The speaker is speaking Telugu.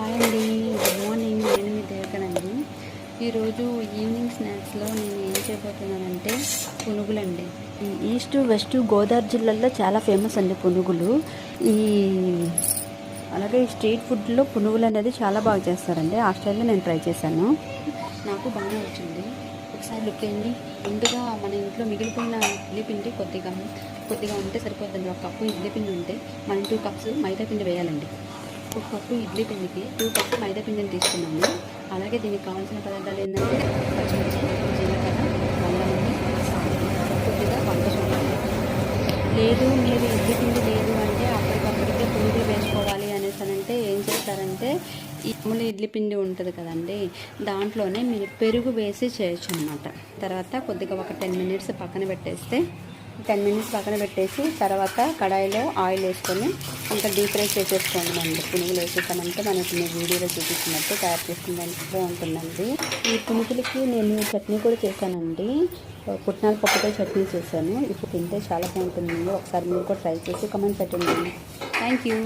హాయ్ అండి, గుడ్ మార్నింగ్. నేను మీ దేవకనండి. ఈరోజు ఈవినింగ్ స్నాక్స్లో నేను ఏం చేయబోతున్నానంటే పునుగులండి. ఈ ఈస్ట్ వెస్ట్ గోదావరి జిల్లాల్లో చాలా ఫేమస్ అండి పునుగులు. ఈ అలాగే స్ట్రీట్ ఫుడ్లో పునుగులు అనేది చాలా బాగా చేస్తారండి. ఆ స్టైల్లో నేను ట్రై చేశాను, నాకు బాగానే వచ్చింది. ఒకసారి లుక్ చేయండి. ముందుగా మన ఇంట్లో మిగిలిపోయిన ఇడ్లీ పిండి కొద్దిగా ఉంటే సరిపోతుంది. ఒక కప్పు ఇడ్లీ పిండి ఉంటే మనం 2 కప్స్ మైదా పిండి వేయాలండి. 1 కప్పు ఇడ్లీ పిండికి 2 కప్స్ మైదా పిండిని తీసుకున్నాము. అలాగే దీనికి కావాల్సిన పదార్థాలు ఏంటంటే పచ్చిమిర్చి, జీలకర్ర, అల్లం, కొద్దిగా వంట సోడా. లేదు మీరు ఇడ్లీ పిండి లేదు అంటే అప్పటికప్పటికే పునుగులు వేసుకోవాలి అనేసి అంటే ఏం చేస్తారంటే ఈ మామూలు ఇడ్లీ పిండి ఉంటుంది కదండి, దాంట్లోనే మీరు పెరుగు వేసి చేయొచ్చు అనమాట. తర్వాత కొద్దిగా ఒక 10 మినిట్స్ పక్కన పెట్టేసి తర్వాత కడాయిలో ఆయిల్ వేసుకొని ఇంకా డీప్ ఫ్రై చేసేసుకోండి. అండి పునుగులు వేసేసానంటే మనకి మీ వీడియోలో చూపించినట్టు తయారు చేసుకున్నట్టు ఉంటుందండి. ఈ పునుగులకి నేను చట్నీ కూడా చేశానండి. పుట్నాల పప్పుతో చట్నీ చేశాను. ఇప్పుడు తింటే చాలా బాగుంటుంది. ఒకసారి మీరు కూడా ట్రై చేసి కామెంట్ పెట్టండి. Thank you.